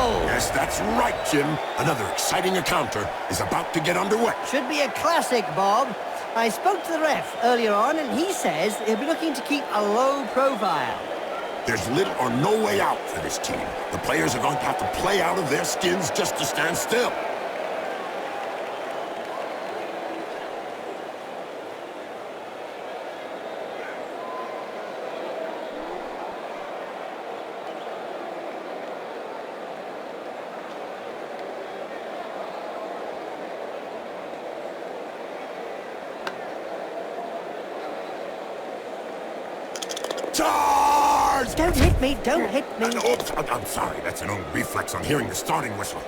BloodBowl! Yes, that's right, Jim. Another exciting encounter is about to get underway. Should be a classic, Bob. I spoke to the ref earlier on, and he says he'll be looking to keep a low profile. There's little or no way out for this team. The players are going to have to play out of their skins just to stand still. Charge! Don't hit me, don't hit me. Oops, I'm sorry. That's an old reflex on hearing the starting whistle.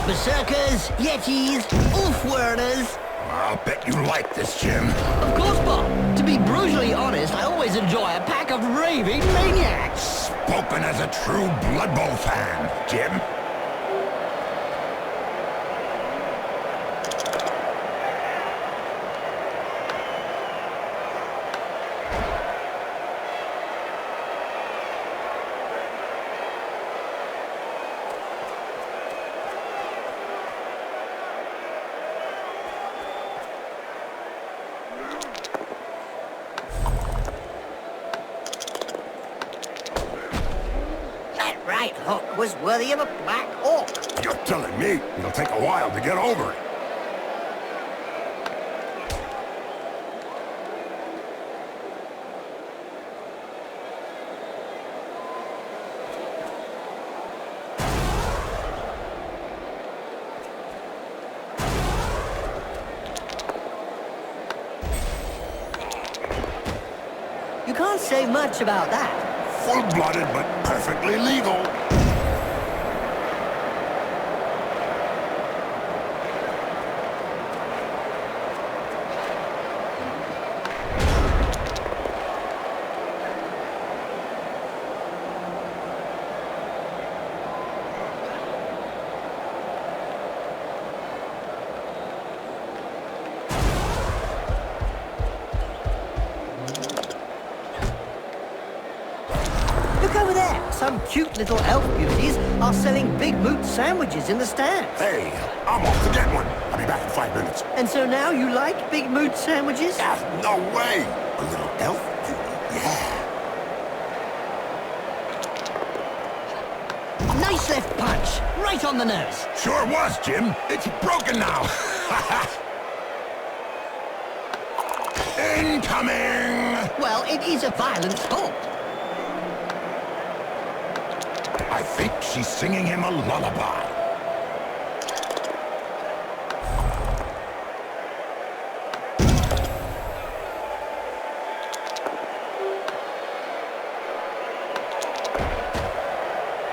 Berserkers, Yetis, Ulfwurners. I'll bet you like this, Jim. Of course, Bob. To be brutally honest, I always enjoy a pack of raving maniacs. Spoken as a true Blood Bowl fan, Jim. Right hook was worthy of a black orc. You're telling me it'll take a while to get over it. You can't say much about that. Full-blooded, but perfectly legal. Look over there. Some cute little elf beauties are selling big boot sandwiches in the stands. Hey, I'm off to get one. I'll be back in 5 minutes. And so now you like big boot sandwiches? Ah, no way. A little elf beauty, yeah. Nice left punch. Right on the nose. Sure was, Jim. It's broken now. Incoming! Well, it is a violent sport. I think she's singing him a lullaby.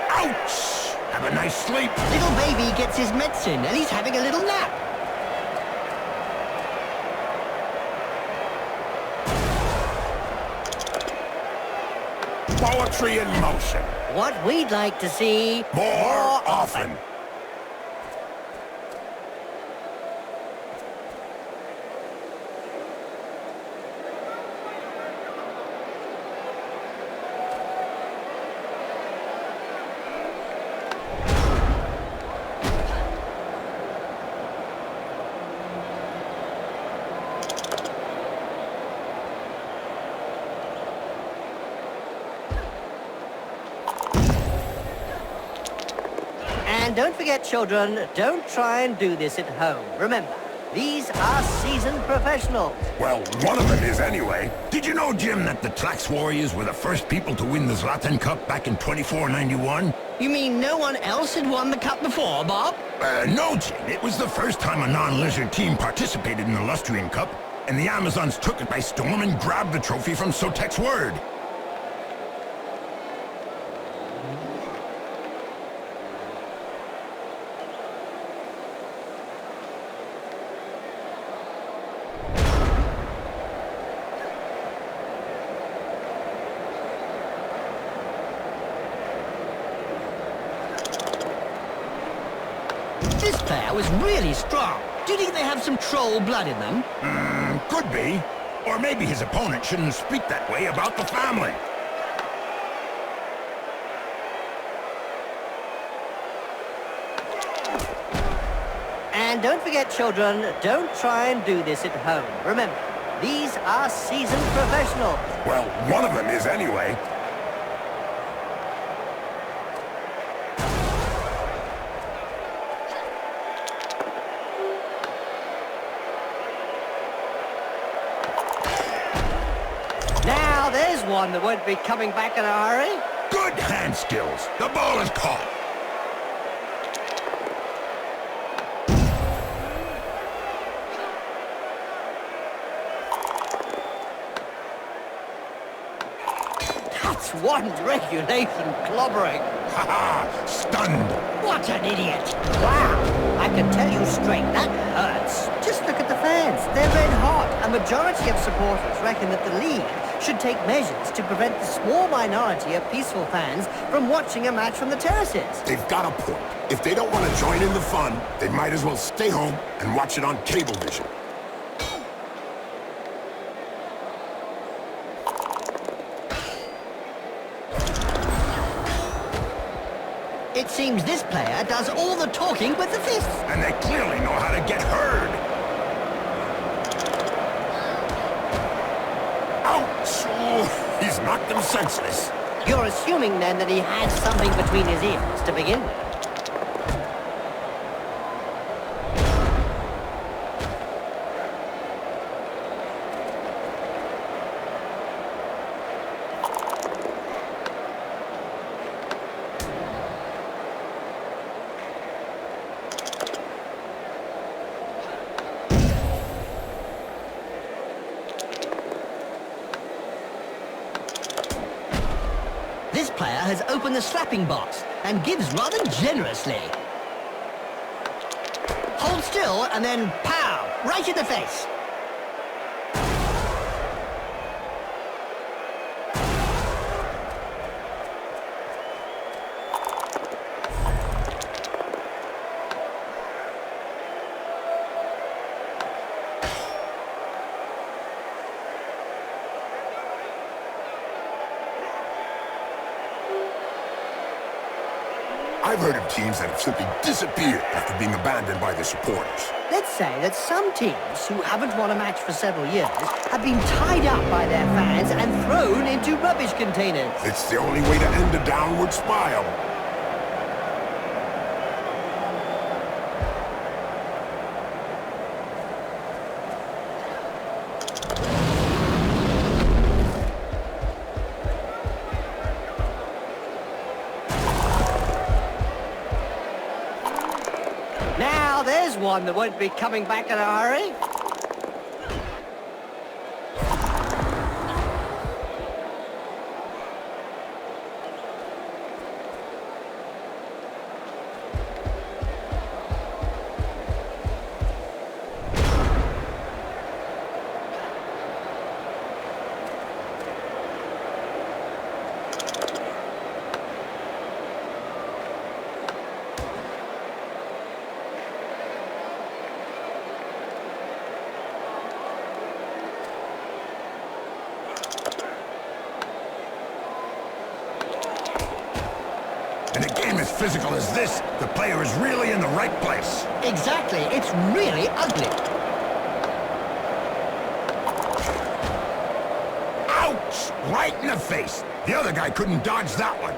Ouch! Have a nice sleep. Little baby gets his medicine and he's having a little nap. Poetry in motion. What we'd like to see More often. And don't forget, children, don't try and do this at home. Remember, These are seasoned professionals. Well, one of them is anyway. Did you know, Jim, that the Trax Warriors were the first people to win the Zlatan Cup back in 2491? You mean no one else had won the cup before, Bob? No, Jim. It was the first time a non-lizard team participated in the Lustrian Cup, and the Amazons took it by storm and grabbed the trophy from Sotek's word. This player was really strong. Do you think they have some troll blood in them? Could be. Or maybe his opponent shouldn't speak that way about the family. And don't forget, children, don't try and do this at home. Remember, these are seasoned professionals. Well, one of them is anyway. Now, there's one that won't be coming back in a hurry. Good hand skills. The ball is caught. That's one regulation clobbering. Ha-ha! Stunned. What an idiot. Wow. I can tell you straight, that hurts. Just look at the fans. They're red hot. A majority of supporters reckon that the league should take measures to prevent the small minority of peaceful fans from watching a match from the terraces. They've got a point. If they don't want to join in the fun, they might as well stay home and watch it on Cablevision. It seems this player does all the talking with the fists. And they clearly know how to get heard. Ouch! Oh, he's knocked them senseless. You're assuming then that he had something between his ears to begin with. This player has opened the slapping box and gives rather generously. Hold still and then pow! Right in the face. I've heard of teams that have simply disappeared after being abandoned by their supporters. Let's say that some teams who haven't won a match for several years have been tied up by their fans and thrown into rubbish containers. It's the only way to end a downward spiral. Now, there's one that won't be coming back in a hurry. In a game as physical as this, the player is really in the right place. Exactly. It's really ugly. Ouch! Right in the face. The other guy couldn't dodge that one.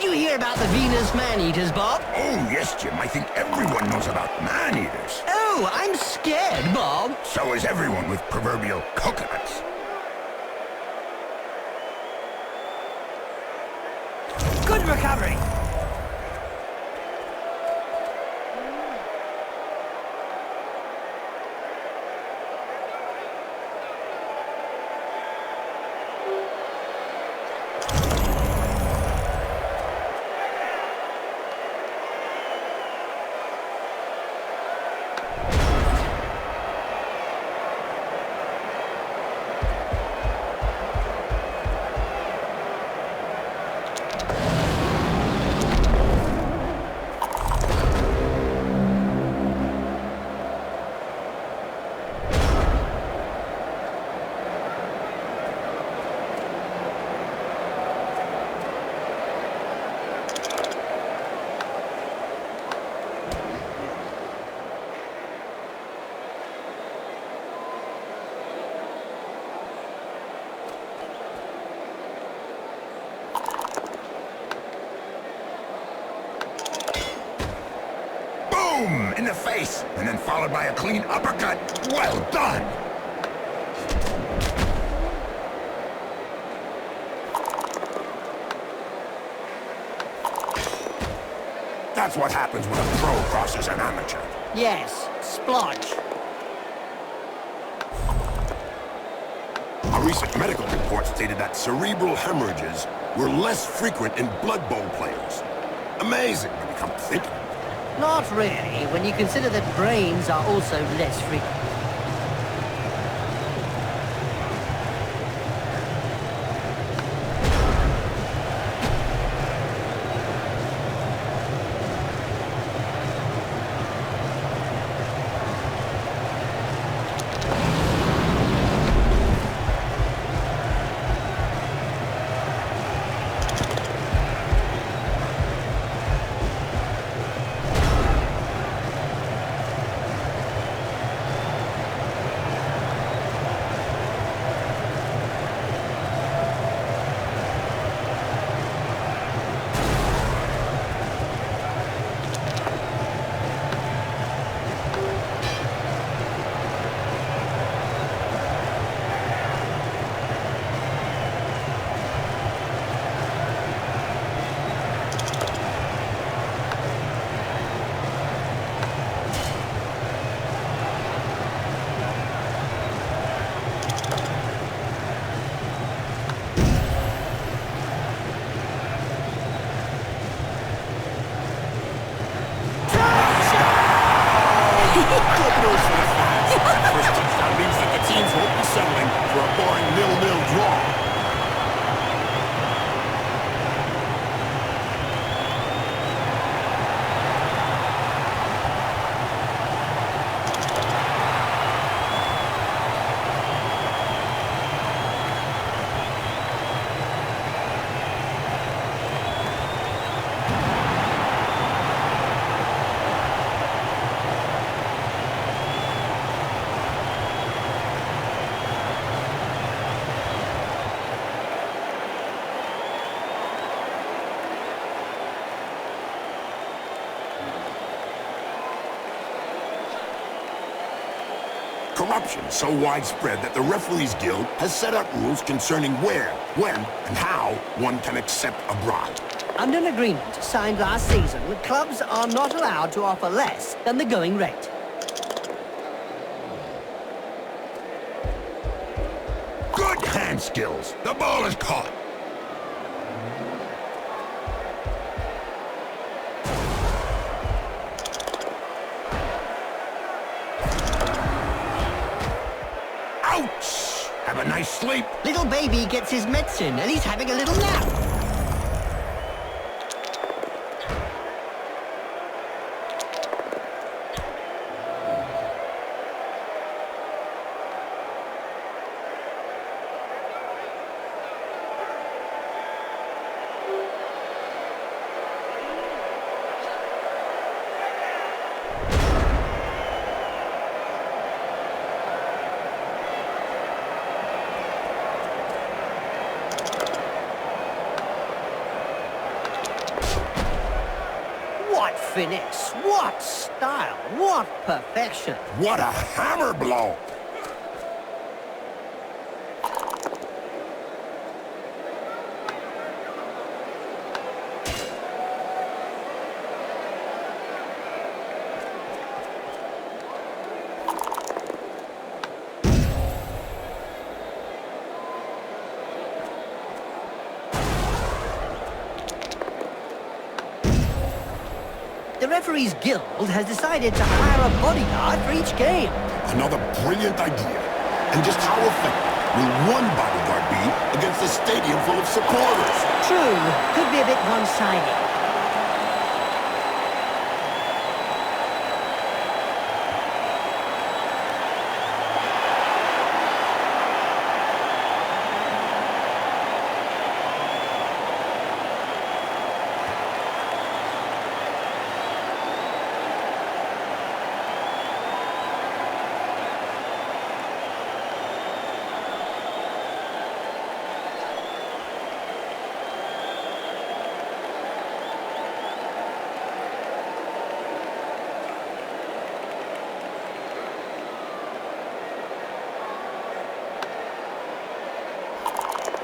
Did you hear about the Venus man-eaters, Bob? Oh, yes, Jim. I think everyone knows about man-eaters. Oh, I'm scared, Bob. So is everyone with proverbial coconuts. Good recovery. Boom! In the face, and then followed by a clean uppercut. Well done! That's what happens when a pro crosses an amateur. Yes, splodge. A recent medical report stated that cerebral hemorrhages were less frequent in Blood Bowl players. Amazing when you come to think of it. Not really, when you consider that brains are also less frequent. First touchdown means that the teams won't be settling for a boring 0-0 draw. Corruption is so widespread that the Referees Guild has set up rules concerning where, when, and how one can accept a bribe. Under an agreement signed last season, clubs are not allowed to offer less than the going rate. Good hand skills. The ball is caught. Ouch! Have a nice sleep. Little baby gets his medicine and he's having a little nap. finesse, what style, what perfection. What a hammer blow! The referees guild has decided to hire a bodyguard for each game. Another brilliant idea. And just how effective will one bodyguard be against a stadium full of supporters? True, could be a bit one-sided.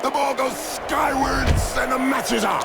The ball goes skywards and the match is on.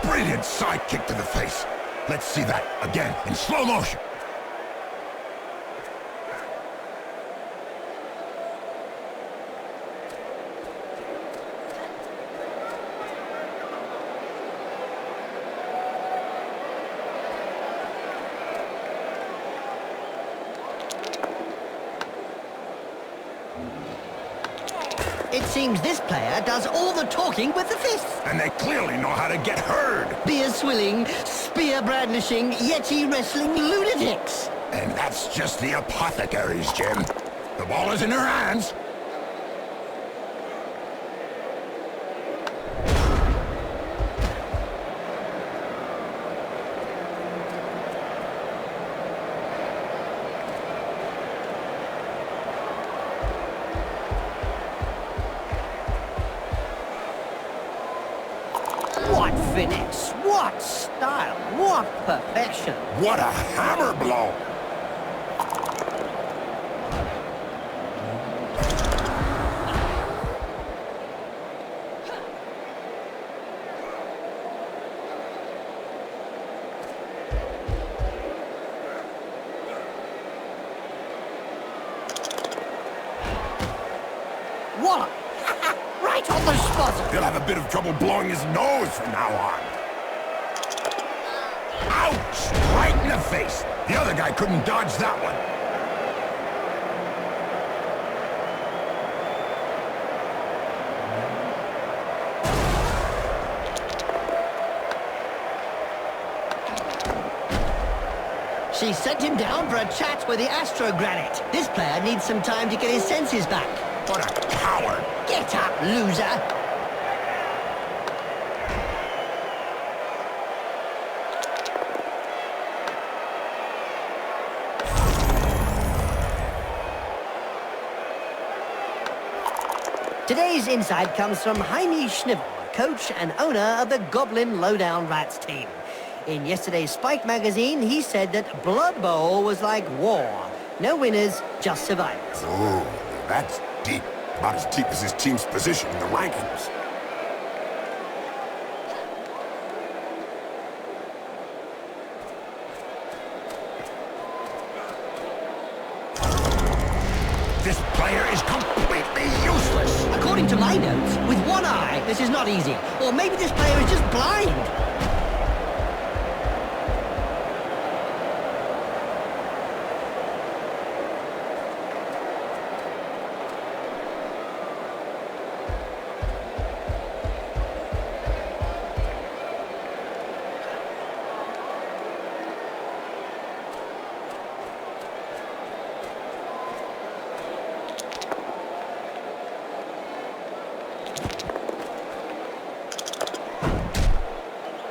Brilliant side kick to the face. Let's see that again in slow motion. It seems this player does all the talking with the fists. And they clearly know how to get heard. Beer swilling, spear brandishing, yeti wrestling lunatics. And that's just the apothecaries, Jim. The ball is in her hands. What finesse, what style, what perfection. What a hammer blow! Wallop! Right on the spot! He'll have a bit of trouble blowing his nose from now on. Ouch! Right in the face. The other guy couldn't dodge that one. She sent him down for a chat with the Astrogranite. This player needs some time to get his senses back. What a coward! Get up, loser! Today's insight comes from Jaime Schnivel, coach and owner of the Goblin Lowdown Rats team. In yesterday's Spike magazine, he said that Blood Bowl was like war. No winners, just survivors. Oh, that's deep. About as deep as his team's position in the rankings. This player is completely useless. According to my notes, with one eye, this is not easy. Or maybe this player is just blind.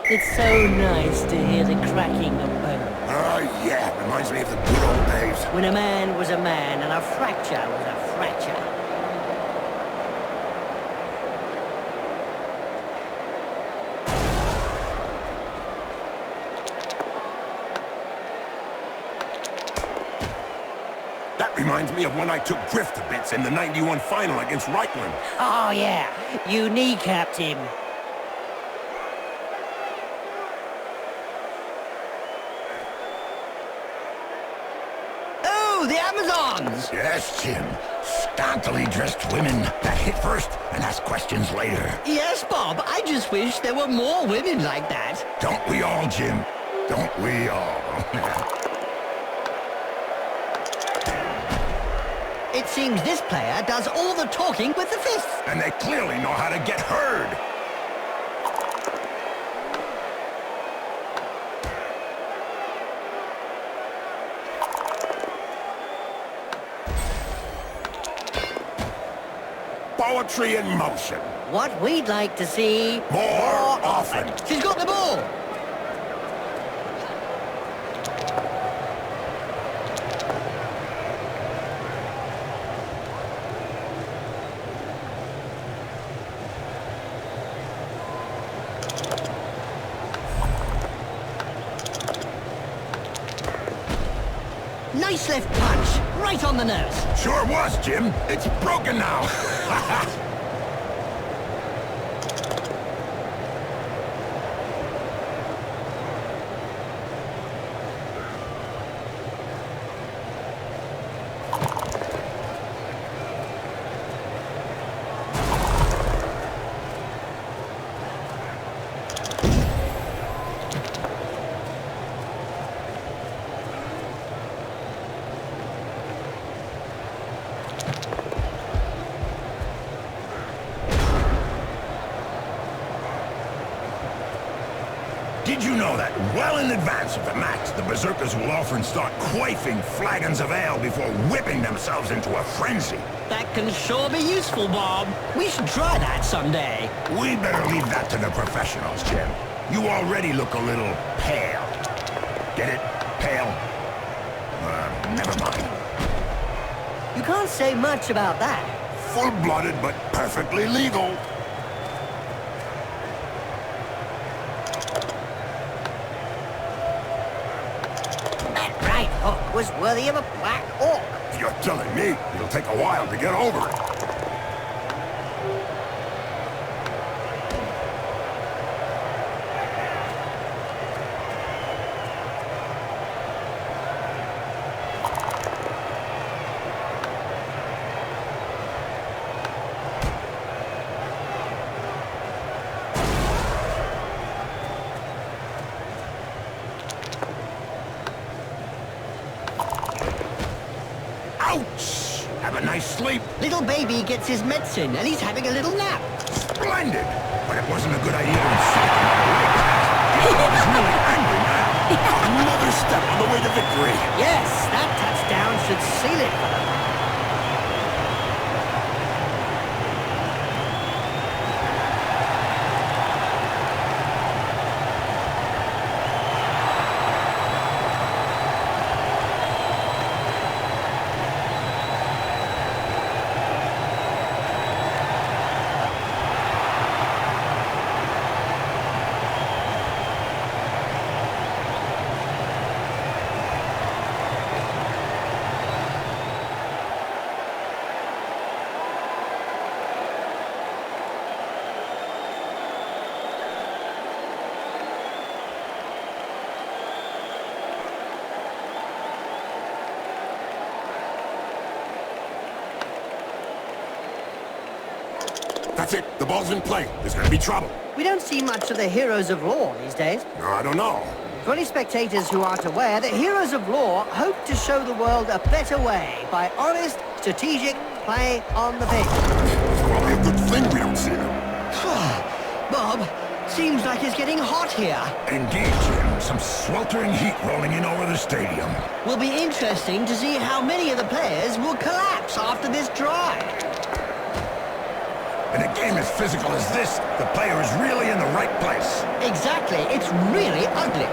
It's so nice to hear the cracking of bones. Oh, yeah. Reminds me of the good old days. When a man was a man and a fracture was a fracture. That reminds me of when I took Griff to bits in the '91 final against Reichland. Oh, yeah. You kneecapped him. Oh, the Amazons! Yes, Jim. Scantily dressed women that hit first and ask questions later. Yes, Bob. I just wish there were more women like that. Don't we all, Jim? Don't we all? It seems this player does all the talking with the fists. And they clearly know how to get heard. Poetry in motion. What we'd like to see More often. She's got the ball. Nice left punch, right on the nose. Sure was, Jim. It's broken now. Did you know that well in advance of the match, the Berserkers will often start quaffing flagons of ale before whipping themselves into a frenzy? That can sure be useful, Bob. We should try that someday. We better leave that to the professionals, Jim. You already look a little pale. Get it? Pale? Never mind. You can't say much about that. Full-blooded but perfectly legal. Hook was worthy of a black orc. You're telling me it'll take a while to get over it. Ouch! Have a nice sleep. Little baby gets his medicine and he's having a little nap. Splendid! But it wasn't a good idea to insult him. He's really angry now. Another step on the way to victory. Yes, that touchdown should seal it for them. That's it. The ball's in play. There's gonna be trouble. We don't see much of the heroes of law these days. No, I don't know. For any spectators who aren't aware, the heroes of law hope to show the world a better way by honest, strategic play on the pitch. It's probably a good thing we don't see them. Bob, seems like it's getting hot here. Indeed, Jim. Some sweltering heat rolling in over the stadium. Will be interesting to see how many of the players will collapse after this drive. In a game as physical as this, the player is really in the right place. Exactly, it's really ugly.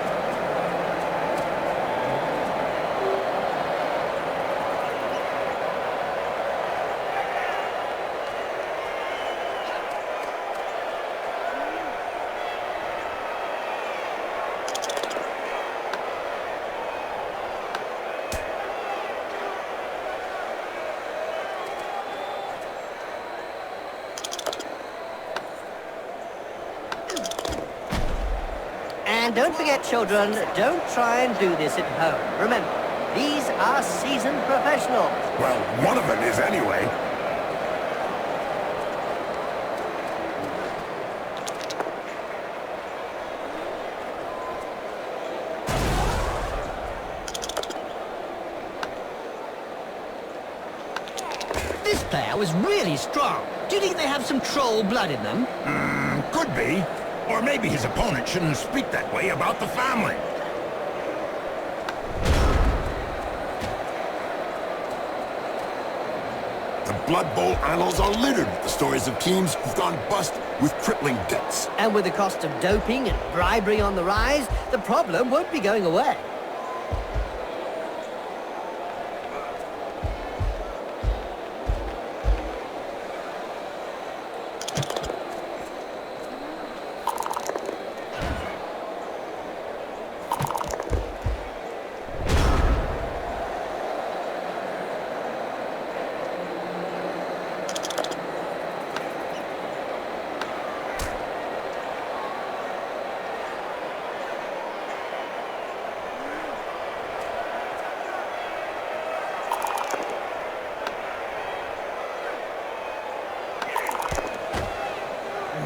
And don't forget, children, don't try and do this at home. Remember, these are seasoned professionals. Well, one of them is anyway. This player was really strong. Do you think they have some troll blood in them? Could be. Or maybe his opponent shouldn't speak that way about the family. The Blood Bowl annals are littered with the stories of teams who've gone bust with crippling debts. And with the cost of doping and bribery on the rise, the problem won't be going away.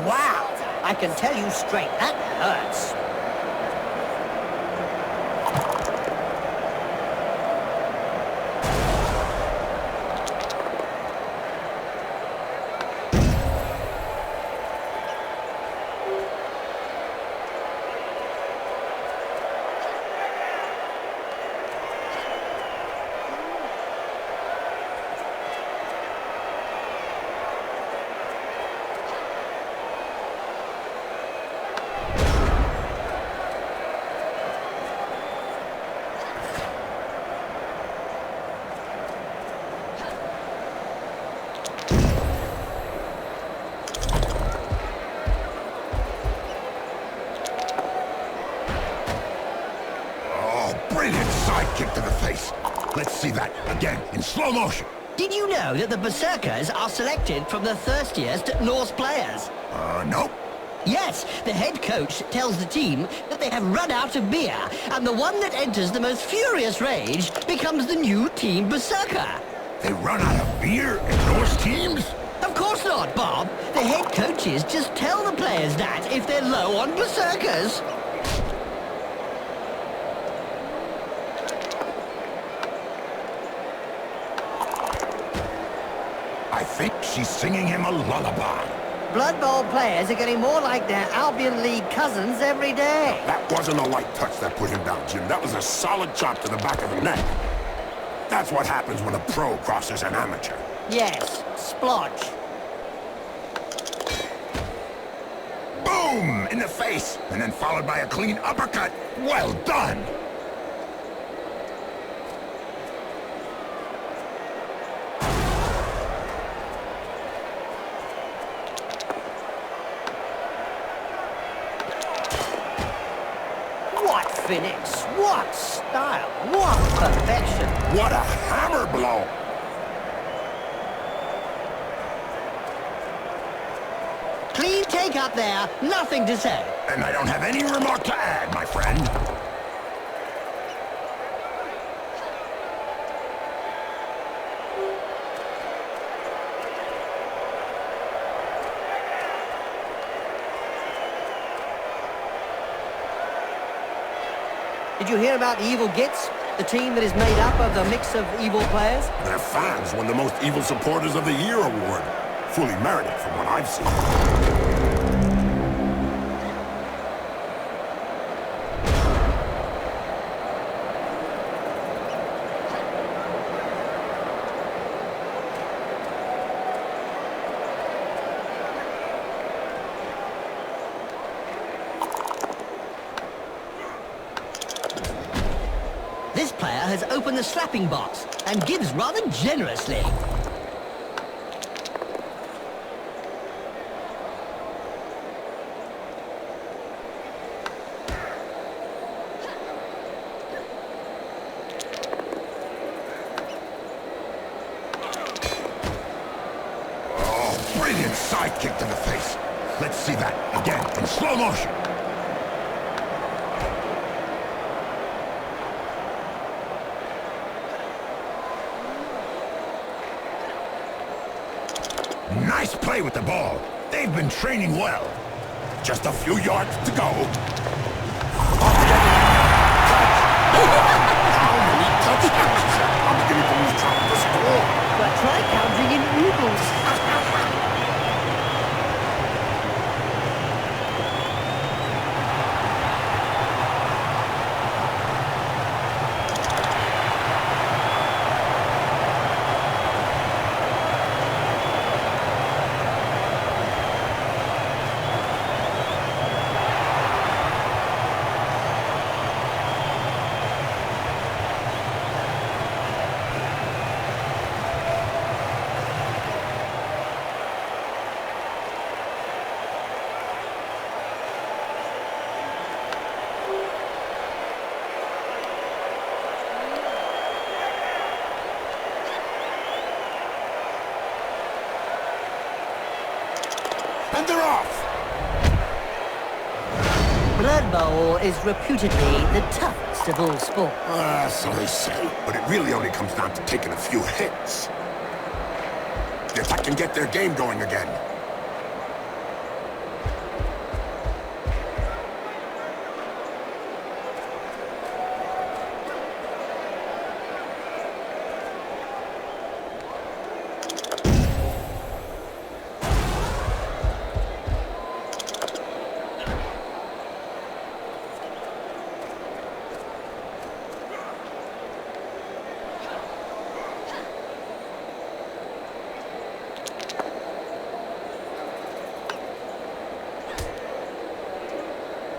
Wow! I can tell you straight, that hurts. Brilliant side kick to the face. Let's see that again in slow motion. Did you know that the Berserkers are selected from the thirstiest Norse players? Nope. Yes, the head coach tells the team that they have run out of beer, and the one that enters the most furious rage becomes the new Team Berserker. They run out of beer in Norse teams? Of course not, Bob. The head coaches just tell the players that if they're low on Berserkers. I think she's singing him a lullaby. Blood Bowl players are getting more like their Albion League cousins every day. That wasn't a light touch that put him down, Jim. That was a solid chop to the back of the neck. That's what happens when a pro crosses an amateur. Yes, splodge. Boom! In the face! And then followed by a clean uppercut. Well done! What finish, what style, what perfection. What a hammer blow! Clean take up there, nothing to say. And I don't have any remark to add, my friend. Did you hear about the Evil Gits? The team that is made up of the mix of evil players? Their fans won the Most Evil Supporters of the Year award. Fully merited from what I've seen. has opened the slapping box and gives rather generously. Brilliant side kick to the face. Let's see that again in slow motion. Nice play with the ball. They've been training well. Just a few yards to go. How many touchdowns? I'm beginning to lose track of the score. But try counting in oodles. And they're off! BloodBowl is reputedly the toughest of all sports. So they say, but it really only comes down to taking a few hits. If I can get their game going again.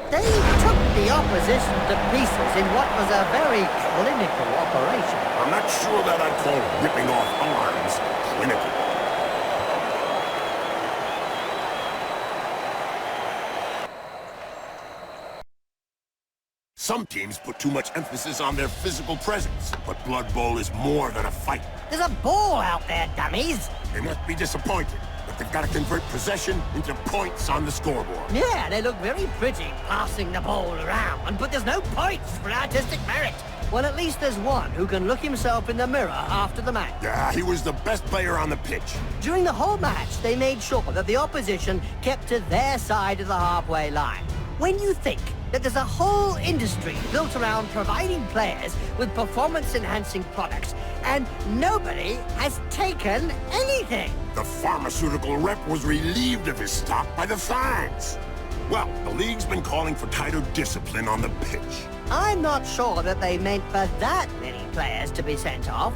They took the opposition to pieces in what was a very clinical operation. I'm not sure that I'd call ripping off arms clinical. Some teams put too much emphasis on their physical presence, but Blood Bowl is more than a fight. There's a ball out there, dummies. They must be disappointed, but they've got to convert possession into points on the scoreboard. Yeah, they look very pretty passing the ball around, but there's no points for artistic merit. Well, at least there's one who can look himself in the mirror after the match. Yeah, he was the best player on the pitch. During the whole match, they made sure that the opposition kept to their side of the halfway line. When you think that there's a whole industry built around providing players with performance-enhancing products, and nobody has taken anything. The pharmaceutical rep was relieved of his stock by the fans. Well, the league's been calling for tighter discipline on the pitch. I'm not sure that they meant for that many players to be sent off.